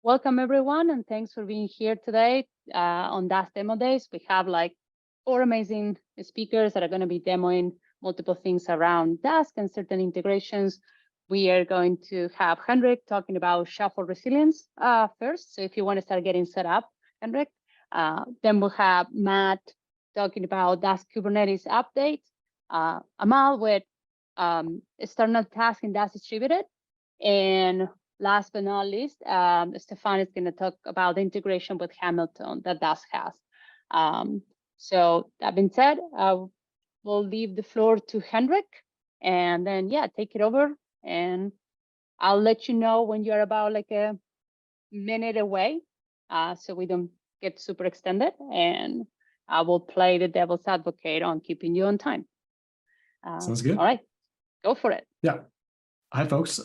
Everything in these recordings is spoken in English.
Welcome everyone, and thanks for being here today on Dask Demo Days. We have like 4 amazing speakers that are going to be demoing multiple things around Dask and certain integrations. We are going to have Hendrik talking about shuffle resilience first. So if you want to start getting set up, Hendrik, then we'll have Matt talking about Dask-Kubernetes update, Amal with external task in Dask distributed, and last but not least, Stefan is going to talk about the integration with Hamilton that Dask has. So that being said, we'll leave the floor to Hendrik, and then take it over. And I'll let you know when you're about like a minute away, so we don't get super extended. And I will play the devil's advocate on keeping you on time. Sounds good. All right, go for it. Yeah. Hi, folks.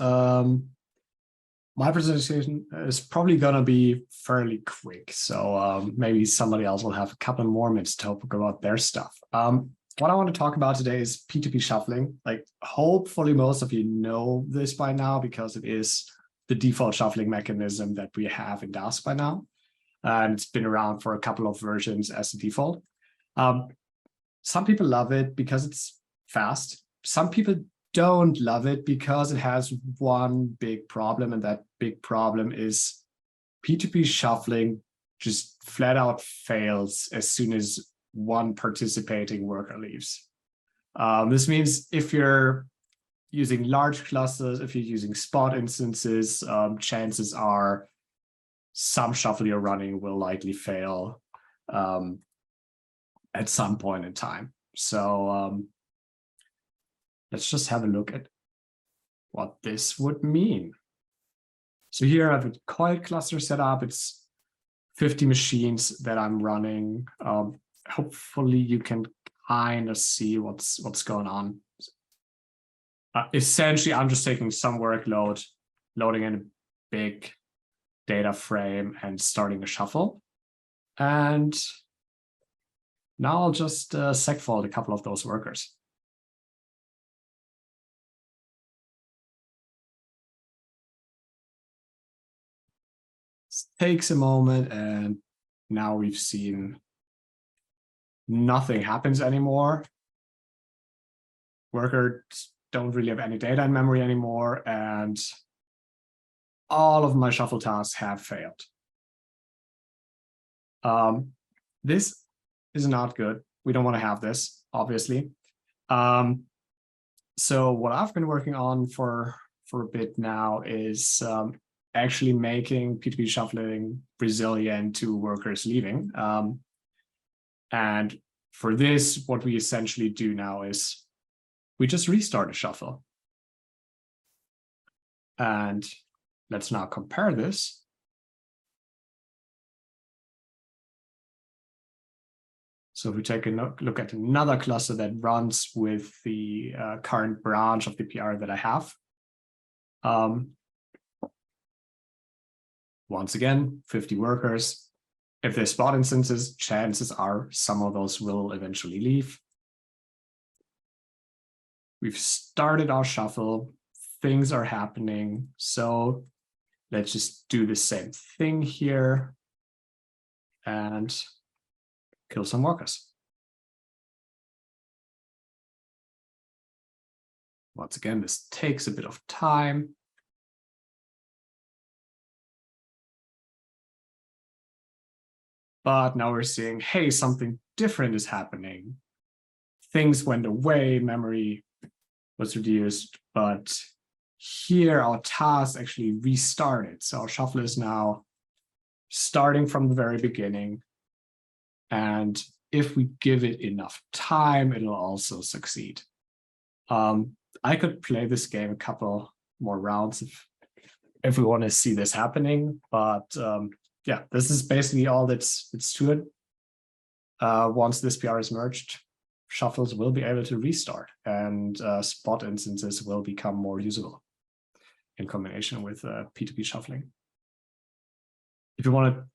My presentation is probably going to be fairly quick, so maybe somebody else will have a couple more minutes to talk about their stuff. What I want to talk about today is P2P shuffling. Like, hopefully most of you know this by now because it is the default shuffling mechanism that we have in Dask by now. And it's been around for a couple of versions as the default. Some people love it because it's fast. Some people don't love it because it has one big problem, and that big problem is P2P shuffling just flat out fails as soon as one participating worker leaves. This means if you're using large clusters, if you're using spot instances, chances are some shuffle you're running will likely fail at some point in time. So let's just have a look at what this would mean. So here I have a coil cluster set up. It's 50 machines that I'm running. Hopefully you can kind of see what's going on. Essentially, I'm just taking some workload, loading in a big data frame and starting a shuffle. And now I'll just segfault a couple of those workers. Takes a moment, and now we've seen nothing happens anymore. Workers don't really have any data in memory anymore, and all of my shuffle tasks have failed. This is not good. We don't want to have this, obviously. So what I've been working on for a bit now is actually making P2P shuffling resilient to workers leaving. And for this, what we essentially do now is we just restart a shuffle. And let's now compare this. So if we take a look at another cluster that runs with the current branch of the PR that I have, once again, 50 workers. If they're spot instances, chances are some of those will eventually leave. We've started our shuffle. Things are happening. So let's just do the same thing here and kill some workers. Once again, this takes a bit of time. But now we're seeing, hey, something different is happening. Things went away, memory was reduced, but here our task actually restarted. So our shuffle is now starting from the very beginning. And if we give it enough time, it'll also succeed. I could play this game a couple more rounds if we want to see this happening, but yeah, this is basically all that's to it. Once this PR is merged, shuffles will be able to restart, and spot instances will become more usable in combination with P2P shuffling. If you want to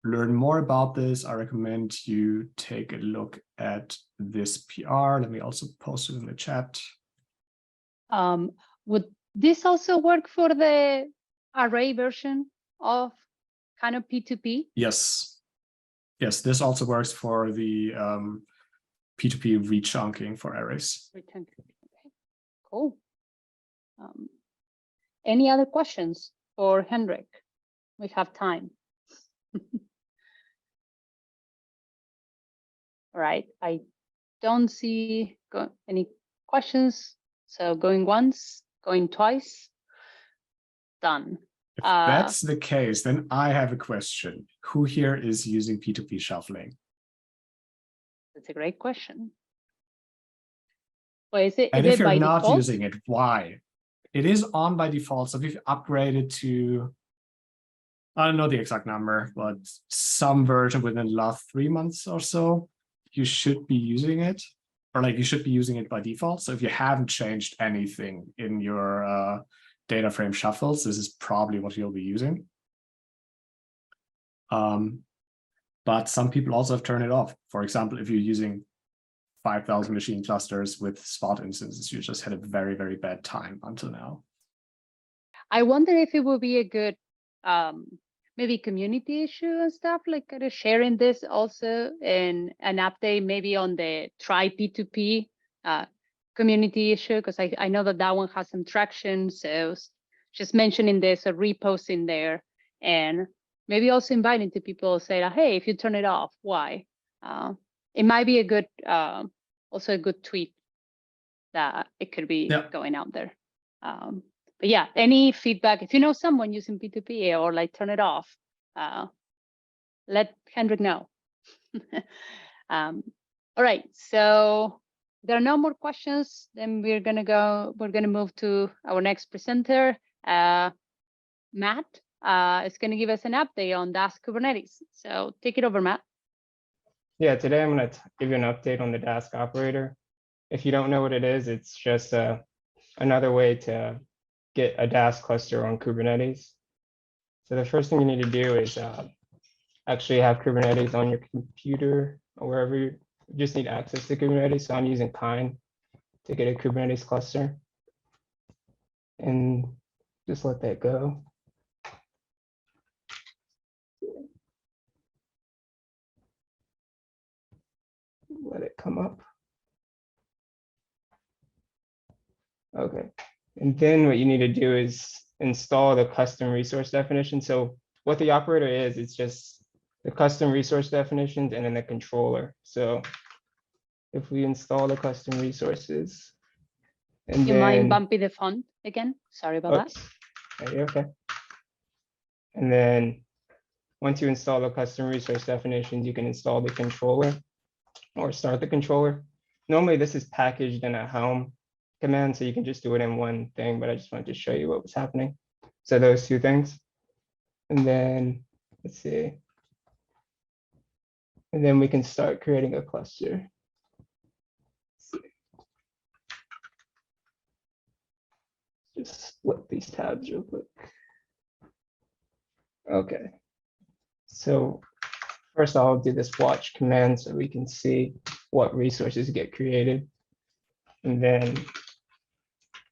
learn more about this, I recommend you take a look at this PR. Let me also post it in the chat. Would this also work for the array version? of kind of P2P? Yes. Yes, this also works for the P2P rechunking for arrays. Okay, cool. Any other questions for Hendrik? We have time. All right, I don't see any questions. So going once, going twice, done. If that's the case, then I have a question. Who here is using P2P shuffling? That's a great question. Well, is it If you're by not default? using it, why? It is on by default. So if you've upgraded to, I don't know the exact number, but some version within the last 3 months or so, you should be using it, or like you should be using it by default. So if you haven't changed anything in your data frame shuffles, this is probably what you'll be using. But some people also have turned it off. For example, if you're using 5,000 machine clusters with spot instances, you just had a very, very bad time until now. I wonder if it would be a good maybe community issue and stuff, like kind of sharing this also in an update maybe on the try P2P community issue, because I know that one has some traction. So just mentioning this or reposting there, and maybe also inviting to people, say, hey, if you turn it off, why? It might be a good, also a good tweet that it could be going out there. But yeah, any feedback, if you know someone using P2P or like turn it off, let Hendrik know. All right, so there are no more questions. Then we're gonna move to our next presenter. Matt is gonna give us an update on Dask-Kubernetes. So take it over, Matt. Yeah, today I'm going to give you an update on the Dask operator. If you don't know what it is, it's just another way to get a Dask cluster on Kubernetes. So the first thing you need to do is actually have Kubernetes on your computer or wherever you just need access to Kubernetes. So I'm using Kind to get a Kubernetes cluster. And just let that go. Let it come up. Okay. And then what you need to do is install the custom resource definition. So what the operator is, it's just the custom resource definitions and then the controller. So if we install the custom resources, and you mind bumping the font again? Sorry about that. Okay. And then once you install the custom resource definitions, you can install the controller or start the controller. Normally this is packaged in a Helm command, so you can just do it in one thing, but I just wanted to show you what was happening. So those two things. And then let's see. And then we can start creating a cluster. Just split these tabs real quick. Okay. So first I'll do this watch command so we can see what resources get created. And then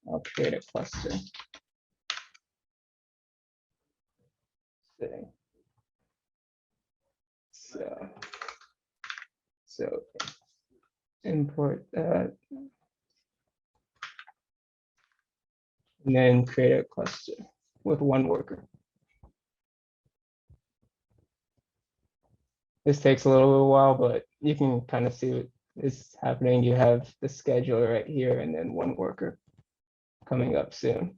I'll create a cluster. So import that. And then create a cluster with one worker. This takes a little while, but you can kind of see what is happening. You have the scheduler right here and then one worker coming up soon.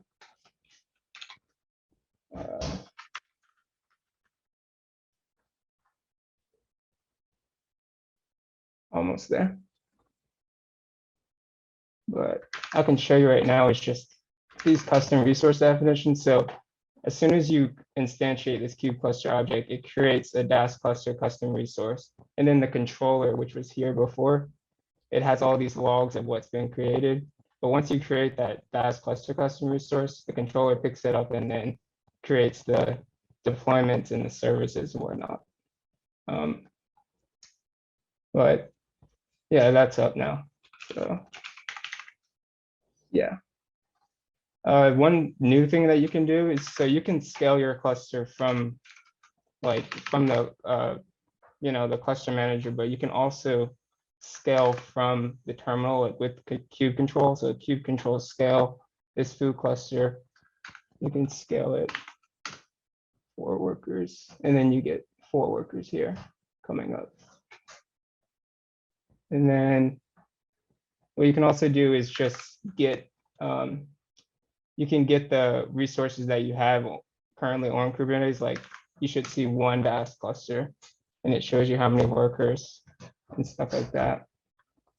Almost there. But I can show you right now, it's just these custom resource definitions. So as soon as you instantiate this kube cluster object, it creates a Dask cluster custom resource. And then the controller, which was here before, it has all these logs of what's been created. But once you create that Dask cluster custom resource, the controller picks it up and then creates the deployments and the services and whatnot. But yeah, that's up now. So yeah. One new thing that you can do is so you can scale your cluster from the the cluster manager, but you can also scale from the terminal, like with cube control. So cube control scale this foo cluster. You can scale it 4 workers, and then you get 4 workers here coming up. And then what you can also do is just get you can get the resources that you have currently on Kubernetes. Like you should see 1 Dask cluster, and it shows you how many workers and stuff like that.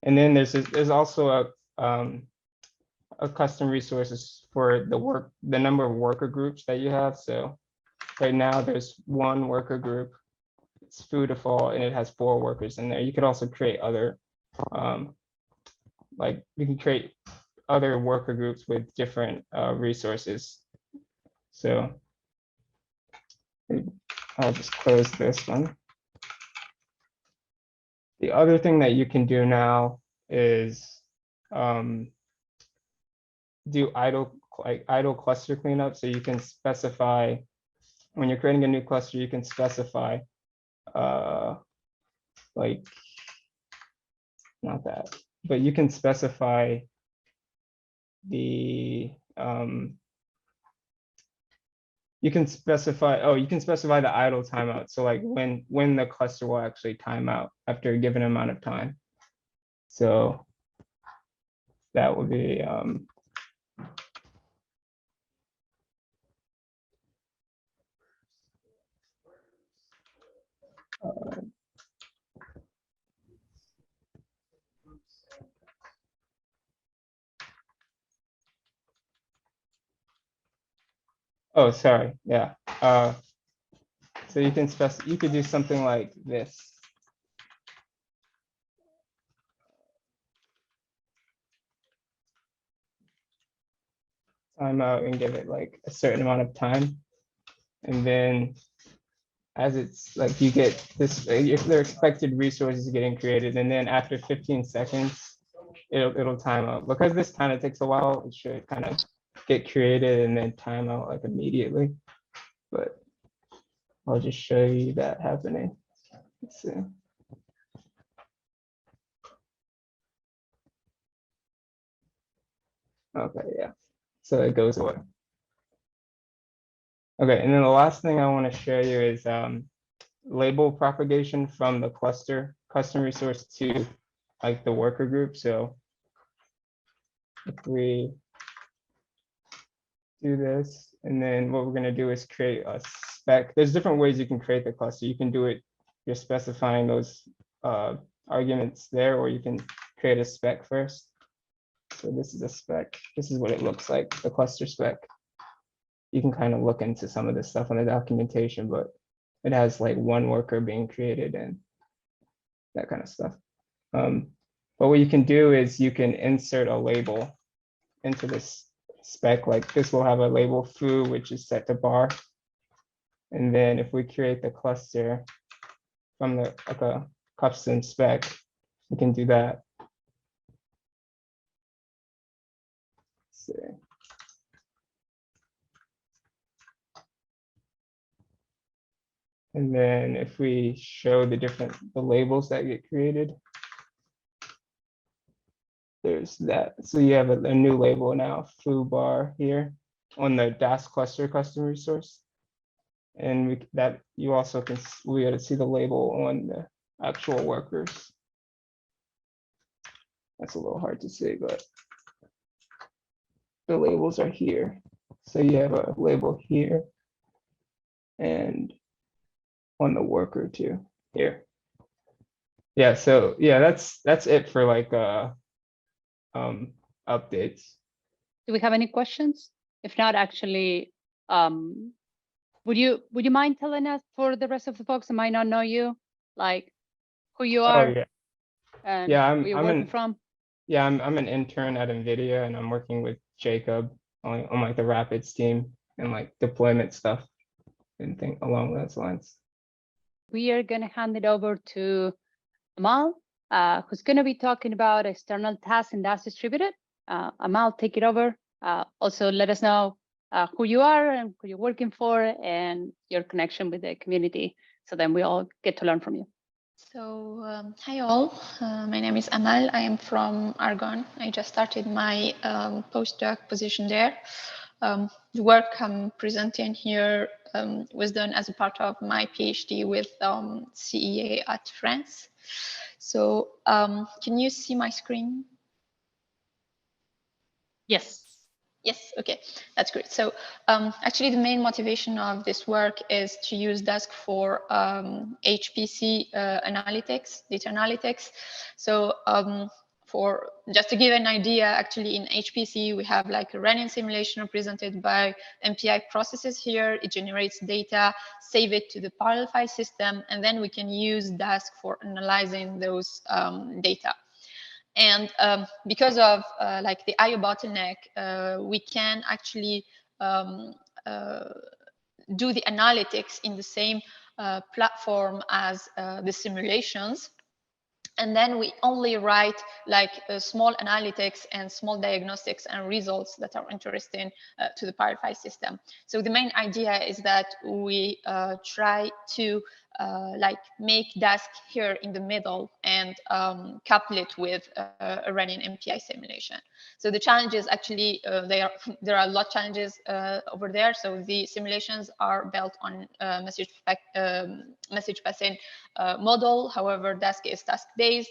And then there's also a custom resources for the number of worker groups that you have. So right now there's 1 worker group. It's foo default, and it has 4 workers in there. You could also create other like you can create other worker groups with different resources. So I'll just close this one. The other thing that you can do now is do idle cluster cleanup. So you can specify, when you're creating a new cluster, you can specify like not that, but you can specify the you can specify the idle timeout. So like when the cluster will actually time out after a given amount of time. So that would be oh, sorry. Yeah. So you could do something like this. Time out and give it like a certain amount of time. And then as it's like you get this, if their expected resources getting created, and then after 15 seconds, it'll time out. Because this kind of takes a while, it should kind of get created and then time out like immediately. But I'll just show you that happening. Let's see. Okay, yeah. So it goes away. Okay, and then the last thing I want to show you is label propagation from the cluster custom resource to like the worker group. So if we do this, and then what we're going to do is create a spec. There's different ways you can create the cluster. You can do it, you're specifying those arguments there, or you can create a spec first. So this is a spec. This is what it looks like, the cluster spec. You can kind of look into some of this stuff on the documentation, but it has like 1 worker being created and that kind of stuff. But what you can do is you can insert a label into this spec. Like this will have a label foo, which is set to bar. And then if we create the cluster from the like a custom spec, we can do that. Let's see. And then if we show the labels that get created, there's that. So you have a new label now, foo bar here on the Dask cluster custom resource. And you also can we got to see the label on the actual workers. That's a little hard to see, but the labels are here. So you have a label here and on the worker too here. Yeah, so yeah, that's it for like updates. Do we have any questions? If not, actually, would you mind telling us, for the rest of the folks that might not know you, like who you are? Oh yeah. And Yeah, where you're working from? Yeah, I'm an intern at NVIDIA, and I'm working with Jacob on like the Rapids team and like deployment stuff and things along those lines. We are going to hand it over to Amal, who's going to be talking about external tasks in Dask Distributed. Amal, take it over. Also, let us know who you are and who you're working for and your connection with the community. So then we all get to learn from you. So, hi all, my name is Amal. I am from Argonne. I just started my postdoc position there. The work I'm presenting here was done as a part of my PhD with CEA at France. So, can you see my screen? Yes. Yes, okay, that's great. So actually the main motivation of this work is to use Dask for HPC analytics, data analytics. So for just to give an idea, actually in HPC, we have like a running simulation represented by MPI processes here. It generates data, save it to the parallel file system, and then we can use Dask for analyzing those data. And because of like the IO bottleneck, we can actually do the analytics in the same platform as the simulations. And then we only write like small analytics and small diagnostics and results that are interesting to the parallel file system. So the main idea is that we try to like make Dask here in the middle and couple it with a running MPI simulation. So the challenges actually, there are a lot of challenges over there. So the simulations are built on message passing model. However, Dask is task-based.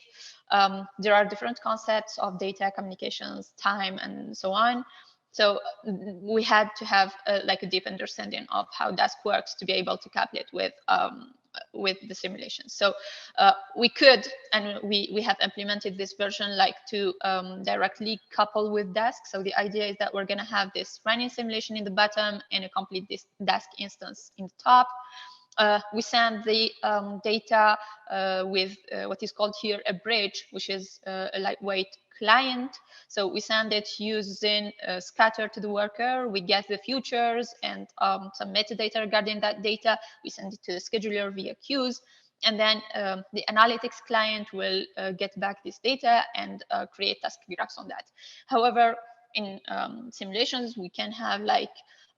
There are different concepts of data, communications, time, and so on. So we had to have like a deep understanding of how Dask works to be able to couple it with the simulation. So we could, and we have implemented this version like to directly couple with Dask. So the idea is that we're going to have this running simulation in the bottom and a complete Dask instance in the top. We send the data with what is called here a bridge, which is a lightweight client. So we send it using scatter to the worker. We get the futures and some metadata regarding that data. We send it to the scheduler via queues. And then the analytics client will get back this data and create task graphs on that. However, in simulations, we can have like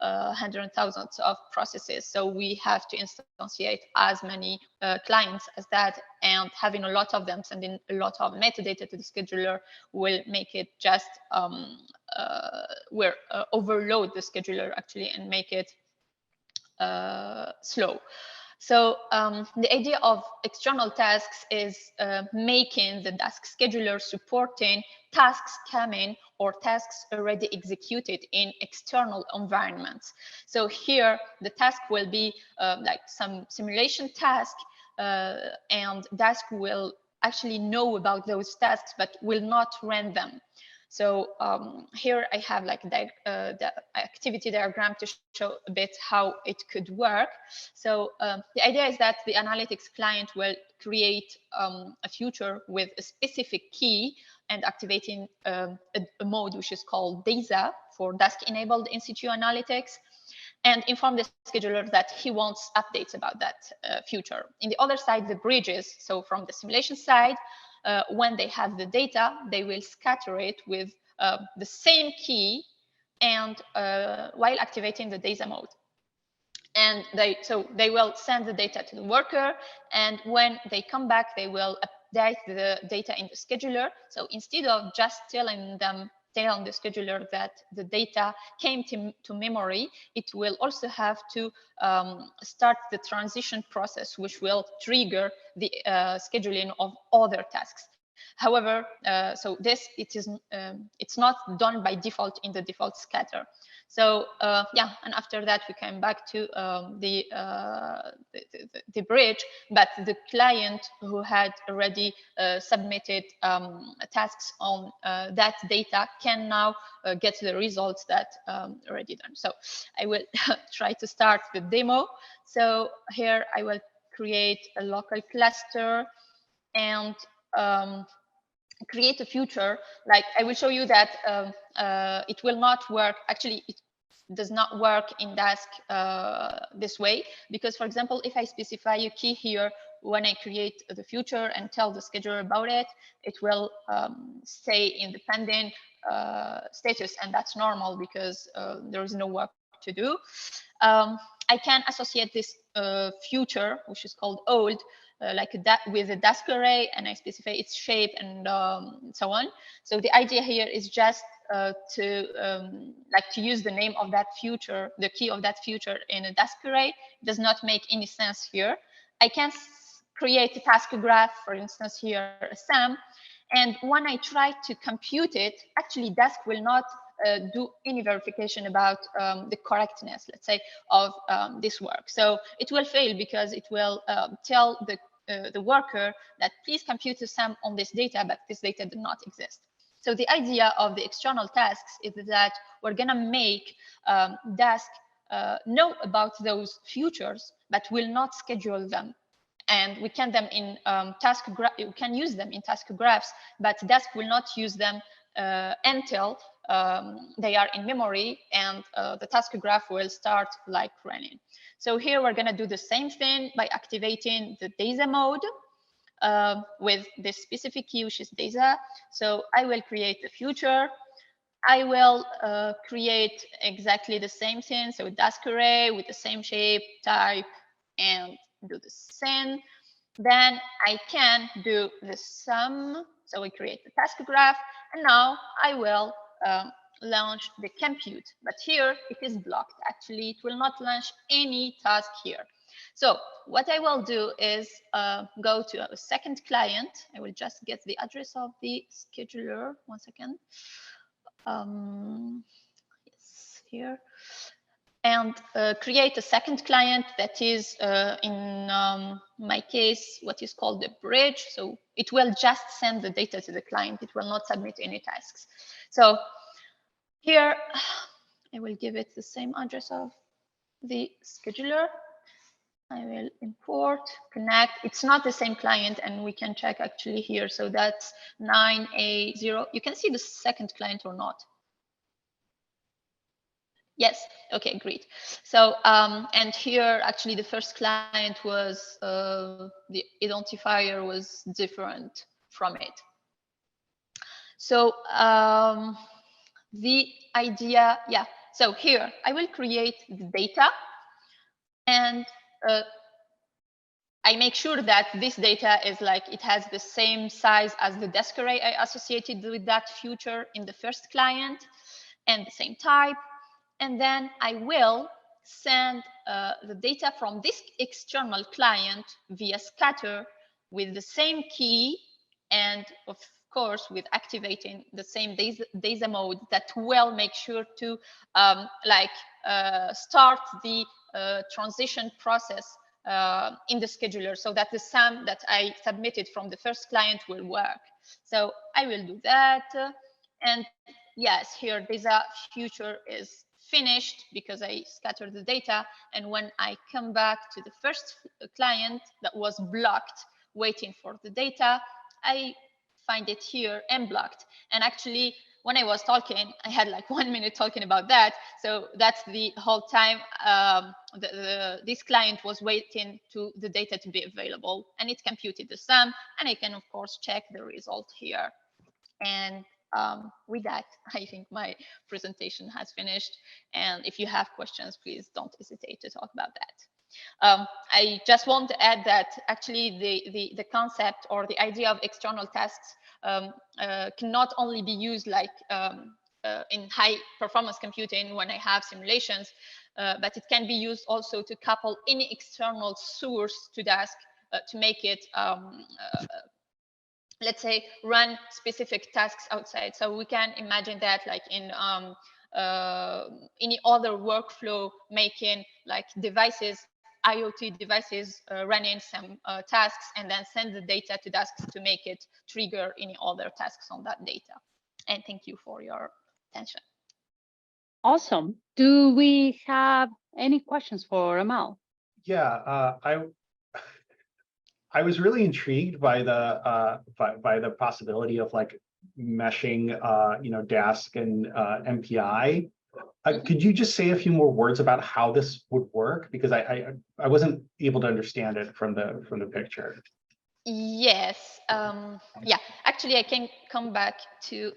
hundreds and thousands of processes. So we have to instantiate as many clients as that, and having a lot of them sending a lot of metadata to the scheduler will make it just overload the scheduler actually and make it slow. So the idea of external tasks is making the Dask scheduler supporting tasks coming or tasks already executed in external environments. So here the task will be like some simulation task, and Dask will actually know about those tasks but will not run them. So here I have like the activity diagram to show a bit how it could work. So the idea is that the analytics client will create a future with a specific key and activating a mode which is called DASA for Dask enabled in situ analytics, and inform the scheduler that he wants updates about that future. In the other side, the bridges, so from the simulation side, when they have the data, they will scatter it with the same key and while activating the DASA mode. And they will send the data to the worker, and when they come back, they will update the data in the scheduler. So instead of just telling the scheduler that the data came to memory, it will also have to start the transition process, which will trigger the scheduling of other tasks. However, so it's not done by default in the default scatter. So yeah, and after that we came back to the bridge, but the client who had already submitted tasks on that data can now get the results that already done. So I will try to start the demo. So here I will create a local cluster and create a future. Like I will show you that it will not work. Actually, it does not work in Dask this way, because, for example, if I specify a key here, when I create the future and tell the scheduler about it, it will stay independent status, and that's normal because there is no work to do. I can associate this future, which is called old, with a Dask array, and I specify its shape and so on. So the idea here is just to use the name of that future, the key of that future in a Dask array. It does not make any sense here. I can create a task graph, for instance, here, a SAM. And when I try to compute it, actually Dask will not do any verification about the correctness, let's say, of this work. So it will fail because it will tell the worker that please compute a SAM on this data, but this data does not exist. So the idea of the external tasks is that we're gonna make Dask know about those futures, but will not schedule them. And we can them in we can use them in task graphs, but Dask will not use them until they are in memory, and the task graph will start like running. So here we're gonna do the same thing by activating the DASA mode with this specific key, which is DASA. So I will create the future. I will create exactly the same thing. So a Dask array with the same shape, type, and do the same. Then I can do the sum. So we create the task graph, and now I will launch the compute. But here it is blocked. Actually, it will not launch any task here. So what I will do is go to a second client. I will just get the address of the scheduler. 1 second. Yes, here. And create a second client that is, in my case, what is called the bridge. So it will just send the data to the client. It will not submit any tasks. So here, I will give it the same address of the scheduler. I will import, connect. It's not the same client, and we can check actually here. So that's 9A0. You can see the second client or not. Yes, okay, great. So, and here, actually, the first client was, the identifier was different from it. So, the idea, yeah, so here, I will create the data, and I make sure that this data is like, it has the same size as the Dask array I associated with that future in the first client, and the same type. And then I will send the data from this external client via scatter with the same key, and of course with activating the same DASA mode that will make sure to start the transition process in the scheduler, so that the SAM that I submitted from the first client will work. So I will do that. And yes, here DASA future is finished because I scattered the data. And when I come back to the first client that was blocked, waiting for the data, I find it here and blocked. And actually, when I was talking, I had like 1 minute talking about that. So that's the whole time this client was waiting to the data to be available, and it computed the sum, and I can of course check the result here. And with that, I think my presentation has finished. And if you have questions, please don't hesitate to talk about that. I just want to add that actually the concept or the idea of external tasks cannot only be used like in high performance computing when I have simulations, but it can be used also to couple any external source to Dask to make it let's say, run specific tasks outside. So we can imagine that like in any other workflow, making like devices, IoT devices running some tasks, and then send the data to Dask to make it trigger any other tasks on that data. And thank you for your attention. Awesome. Do we have any questions for Amal? Yeah, I was really intrigued by the possibility of like meshing, Dask and MPI. Could you just say a few more words about how this would work? Because I wasn't able to understand it from the picture. Yes. Yeah. Actually, I can come back to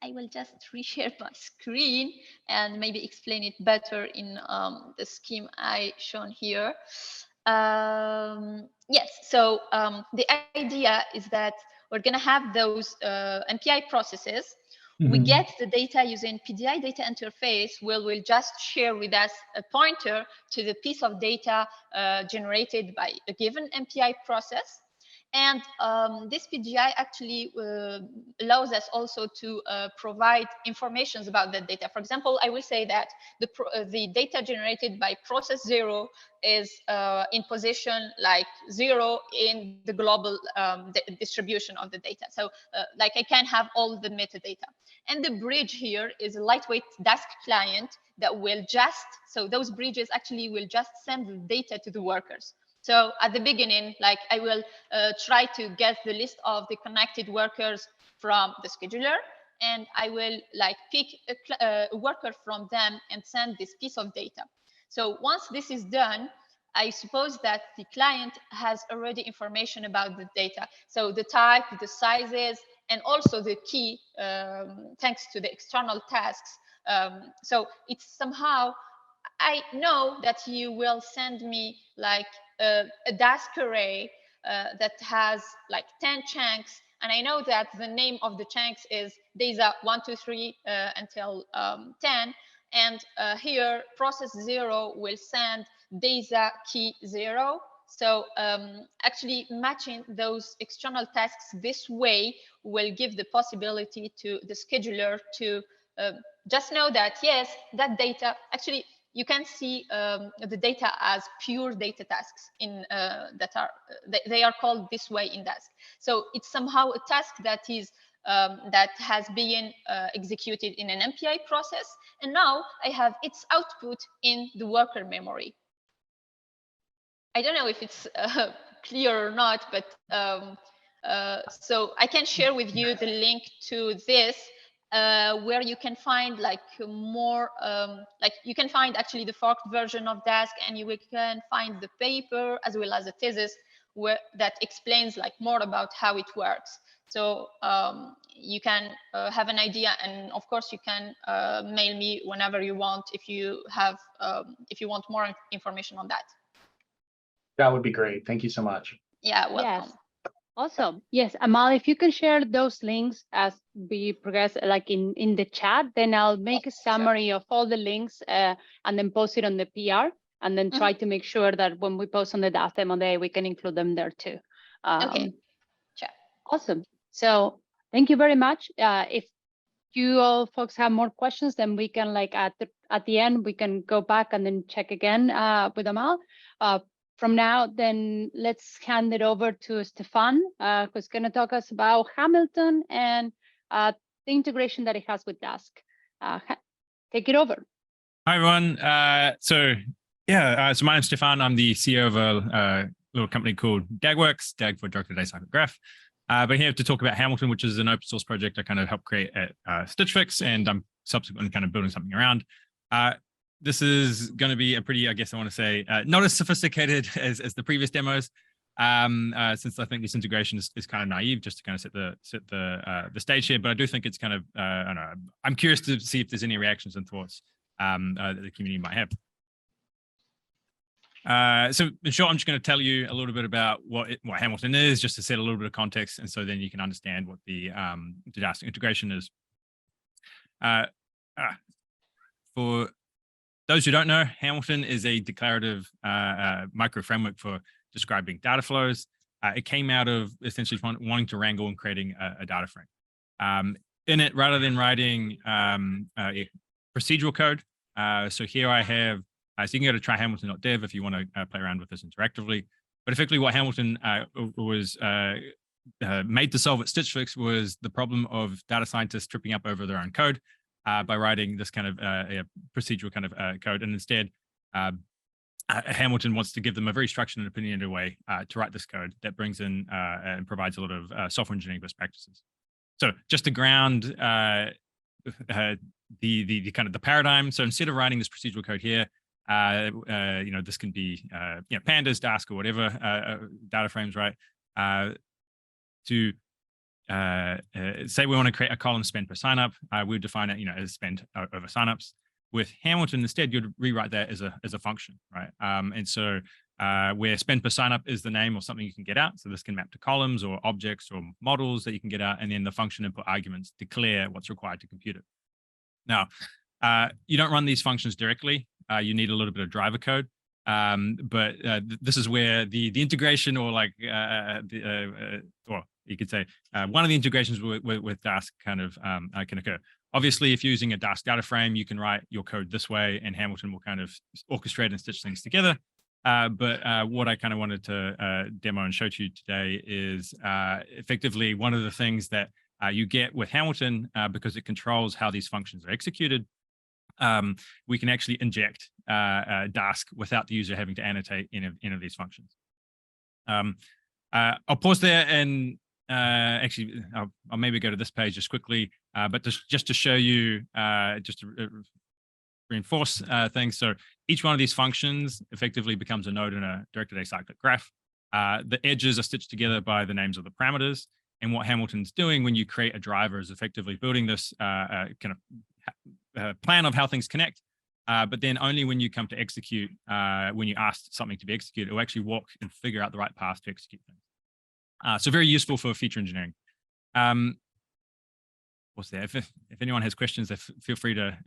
I will just reshare my screen and maybe explain it better in the scheme I shown here. Yes, so the idea is that we're going to have those MPI processes. We get the data using PDI data interface, where we'll just share with us a pointer to the piece of data generated by a given MPI process. And this PGI actually allows us also to provide information about that data. For example, I will say that the data generated by process 0 is in position like 0 in the global distribution of the data. So like I can have all the metadata. And the bridge here is a lightweight Dask client that will just, so those bridges actually will just send the data to the workers. So at the beginning, like I will try to get the list of the connected workers from the scheduler, and I will like pick a worker from them and send this piece of data. So once this is done, I suppose that the client has already information about the data. So the type, the sizes, and also the key, thanks to the external tasks. So it's somehow, I know that you will send me like a Dask array that has like 10 chunks, and I know that the name of the chunks is data 1, 2, 3 until 10, and here process 0 will send data key 0. So actually matching those external tasks this way will give the possibility to the scheduler to just know that, yes, that data, actually, you can see the data as pure data tasks in that are they are called this way in Dask. So it's somehow a task that is that has been executed in an MPI process, and now I have its output in the worker memory. I don't know if it's clear or not, but so I can share with you the link to this. Where you can find like more, like you can find actually the forked version of Dask, and you can find the paper as well as a thesis that explains like more about how it works. So you can have an idea, and of course you can mail me whenever you want if you have if you want more information on that. That would be great. Thank you so much. Yeah, welcome. Yes. Awesome. Yes, Amal, if you can share those links as we progress, like in the chat, then I'll make a summary of all the links and then post it on the PR, and then try to make sure that when we post on the Dask Demo Day, we can include them there too. Okay. Sure. Awesome. So thank you very much. If you all folks have more questions, then we can like at the end, we can go back and then check again with Amal. From now, then let's hand it over to Stefan, who's going to talk us about Hamilton and the integration that it has with Dask. Take it over. Hi, everyone. So my name's Stefan. I'm the CEO of a little company called DAGworks, DAG for Directed Acyclic Graph. But here to talk about Hamilton, which is an open source project I kind of helped create at Stitch Fix, and I'm subsequently kind of building something around. This is going to be a pretty, I guess I want to say, not as sophisticated as the previous demos, since I think this integration is kind of naive, just to kind of set the stage here. But I do think it's kind of, I don't know, I'm curious to see if there's any reactions and thoughts that the community might have. So in short, I'm just going to tell you a little bit about what Hamilton is, just to set a little bit of context, and so then you can understand what the Dask integration is. For those who don't know, Hamilton is a declarative micro framework for describing data flows. It came out of essentially wanting to wrangle and creating a data frame. In it, rather than writing procedural code, so here I have, so you can go to tryhamilton.dev if you want to play around with this interactively. But effectively what Hamilton was made to solve at Stitch Fix was the problem of data scientists tripping up over their own code by writing this kind of procedural kind of code. And instead, Hamilton wants to give them a very structured and opinionated way to write this code that brings in and provides a lot of software engineering best practices. So just to ground the kind of the paradigm. So instead of writing this procedural code here, this can be pandas, Dask, or whatever data frames, right? To say we want to create a column spend per signup, we would define it, as spend over signups. With Hamilton, instead, you'd rewrite that as a function, right? And so where spend per signup is the name of something you can get out. So this can map to columns or objects or models that you can get out, and then the function input arguments declare what's required to compute it. Now, you don't run these functions directly. You need a little bit of driver code. But this is where the integration, or like, or you could say one of the integrations with Dask kind of can occur. Obviously, if you're using a Dask data frame, you can write your code this way, and Hamilton will kind of orchestrate and stitch things together. But what I kind of wanted to demo and show to you today is effectively one of the things that you get with Hamilton, because it controls how these functions are executed. We can actually inject Dask without the user having to annotate any of these functions. I'll pause there and actually I'll maybe go to this page just quickly, but just to show you, just to reinforce things. So each one of these functions effectively becomes a node in a directed acyclic graph. The edges are stitched together by the names of the parameters. And what Hamilton's doing when you create a driver is effectively building this kind of plan of how things connect, but then only when you come to execute, when you ask something to be executed, it will actually walk and figure out the right path to execute things. So very useful for feature engineering. What's there? If anyone has questions, feel free to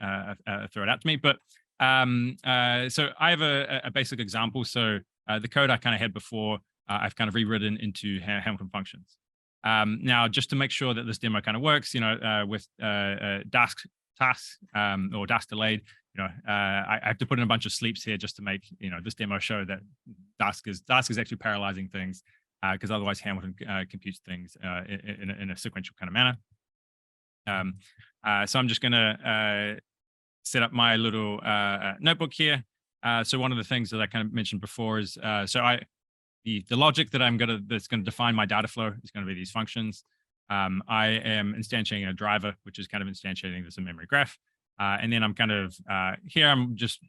throw it out to me. But so I have a basic example. So the code I kind of had before, I've kind of rewritten into Hamilton functions. Now, just to make sure that this demo kind of works, with Dask tasks or Dask delayed, I have to put in a bunch of sleeps here just to make this demo show that Dask is actually parallelizing things, because otherwise Hamilton computes things in a sequential kind of manner. So I'm just going to set up my little notebook here. So one of the things that I kind of mentioned before is the logic that that's going to define my data flow is going to be these functions. I am instantiating a driver, which is kind of instantiating this in-memory graph. And then I'm kind of here, I'm just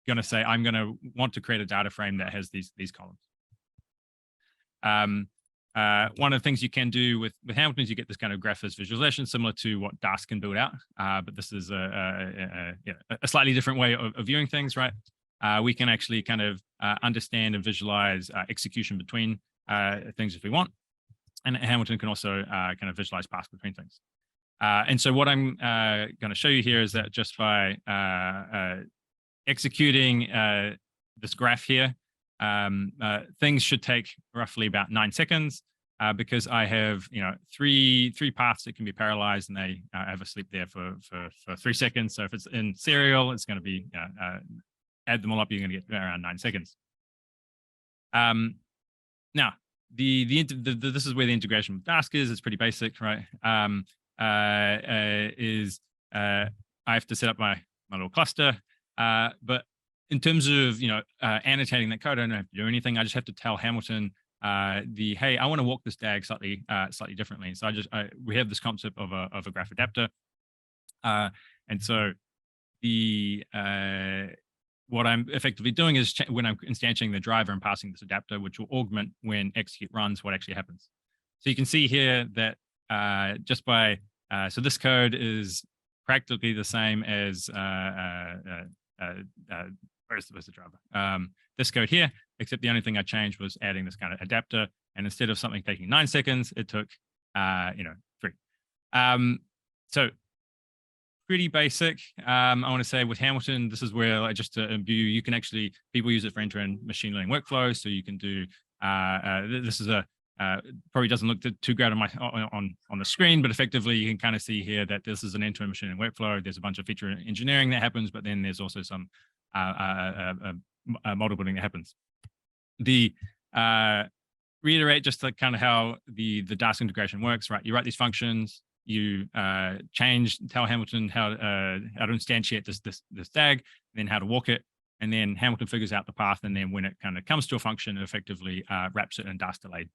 going to say I'm going to want to create a data frame that has these columns. One of the things you can do with Hamilton is you get this kind of graph-based visualization, similar to what Dask can build out. But this is a slightly different way of viewing things, right? We can actually kind of understand and visualize execution between things if we want. And Hamilton can also kind of visualize paths between things. And so what I'm going to show you here is that just by executing this graph here, things should take roughly about 9 seconds, because I have three paths that can be parallelized, and they have a sleep there for 3 seconds. So if it's in serial, it's going to be add them all up, you're going to get around 9 seconds. Now, this is where the integration with Dask is. It's pretty basic, right? I have to set up my little cluster, but in terms of annotating that code, I don't have to do anything. I just have to tell Hamilton hey, I want to walk this DAG slightly differently. And so we have this concept of a graph adapter, and so what I'm effectively doing is when I'm instantiating the driver and passing this adapter, which will augment when execute runs what actually happens. So you can see here that just by so this code is practically the same as where's the driver? This code here, except the only thing I changed was adding this kind of adapter, and instead of something taking 9 seconds, it took 3. So pretty basic. I want to say with Hamilton, this is where just to view, you can actually, people use it for end-to-end machine learning workflows. So you can do this is probably doesn't look too great on the screen, but effectively you can kind of see here that this is an end-to-end machine learning workflow. There's a bunch of feature engineering that happens, but then there's also some model building that happens. Reiterate just like kind of how the Dask integration works, right? You write these functions, you tell Hamilton how to instantiate this DAG, then how to walk it, and then Hamilton figures out the path, and then when it kind of comes to a function, it effectively wraps it in Dask delayed.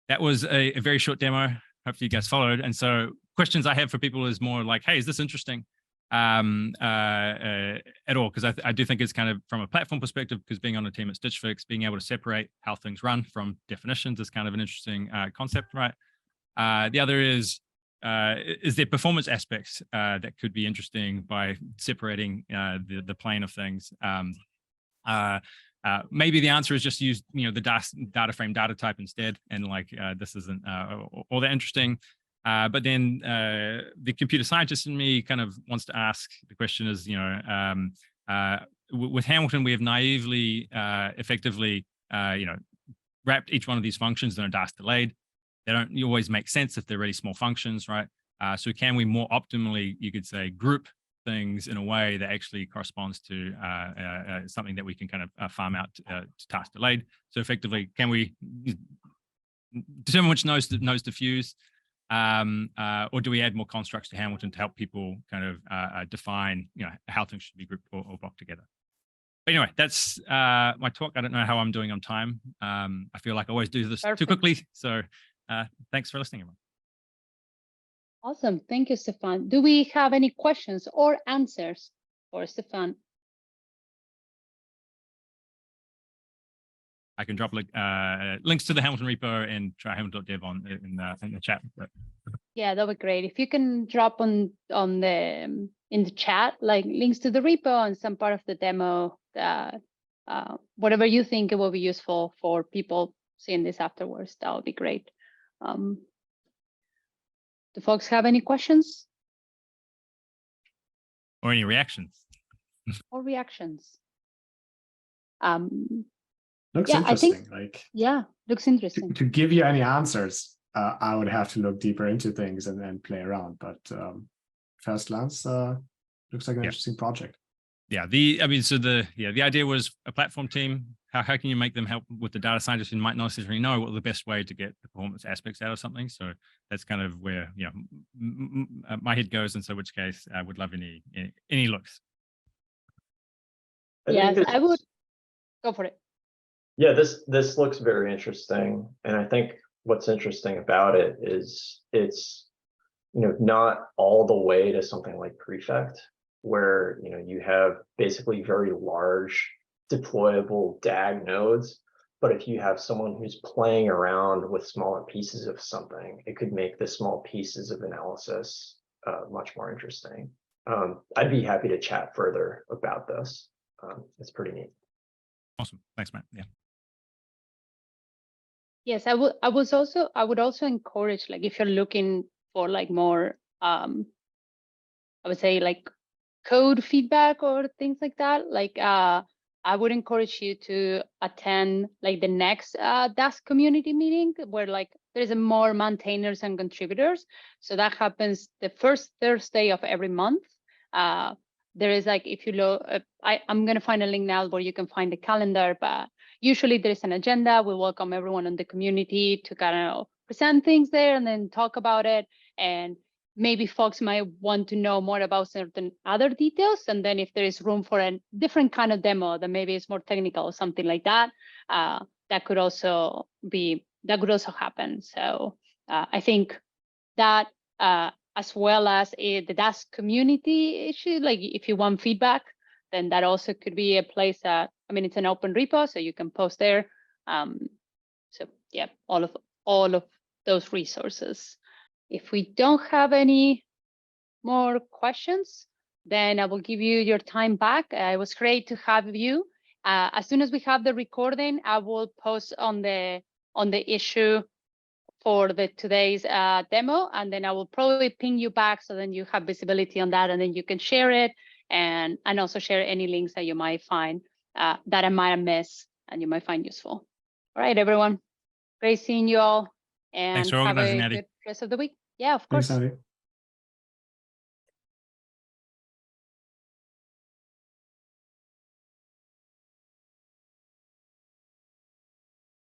That was a very short demo. Hopefully you guys followed. And so questions I have for people is more like, hey, is this interesting? at all, because I do think it's kind of from a platform perspective, because being on a team at Stitch Fix, being able to separate how things run from definitions is kind of an interesting concept, right? The other is there performance aspects that could be interesting by separating the plane of things. Maybe the answer is just use the data frame data type instead, and like this isn't all that interesting. But then the computer scientist in me kind of wants to ask the question is, with Hamilton, we have naively, effectively, wrapped each one of these functions in a Dask delayed. They don't always make sense if they're really small functions, right? So can we more optimally, you could say, group things in a way that actually corresponds to something that we can kind of farm out to task delayed? So effectively, can we determine which nodes to fuse? Or do we add more constructs to Hamilton to help people kind of define, how things should be grouped or blocked together? But anyway, that's my talk. I don't know how I'm doing on time. I feel like I always do this too quickly. So thanks for listening, everyone. Awesome. Thank you, Stefan. Do we have any questions or answers for Stefan? I can drop links to the Hamilton repo and try hamilton.dev in the chat. Yeah, that would be great. If you can drop in the chat, like links to the repo and some part of the demo, whatever you think it will be useful for people seeing this afterwards, that would be great. Do folks have any questions? Or any reactions? Or reactions? Looks yeah, interesting. Looks interesting. To give you any answers, I would have to look deeper into things and then play around. But first glance, looks like an interesting project. Yeah, the idea was a platform team. How can you make them help with the data scientists who might not necessarily know what the best way to get the performance aspects out of something? So that's kind of where my head goes. And so, in which case, I would love any looks. Yes, I would go for it. Yeah, this looks very interesting, and I think what's interesting about it is it's not all the way to something like Prefect, where you have basically very large deployable DAG nodes, but if you have someone who's playing around with smaller pieces of something, it could make the small pieces of analysis much more interesting. I'd be happy to chat further about this. It's pretty neat. Awesome, thanks, Matt. Yeah. Yes, I would also encourage, like, if you're looking for like more, I would say like code feedback or things like that, like I would encourage you to attend like the next Dask community meeting, where like there's more maintainers and contributors. So that happens the first Thursday of every month. There is like, if you look, I'm going to find a link now where you can find the calendar, but usually there's an agenda. We welcome everyone in the community to kind of present things there and then talk about it. And maybe folks might want to know more about certain other details. And then if there is room for a different kind of demo that maybe is more technical or something like that, that could also happen. So I think that as well as the Dask community issue, like if you want feedback, then that also could be a place that, it's an open repo, so you can post there. So yeah, all of those resources. If we don't have any more questions, then I will give you your time back. It was great to have you. As soon as we have the recording, I will post on the issue for today's demo, and then I will probably ping you back so then you have visibility on that, and then you can share it and also share any links that you might find that I might miss and you might find useful. All right, everyone. Great seeing you all, and Thanks for have organizing, a Natty. good rest of the week. Yeah, of course. Thanks, Natty.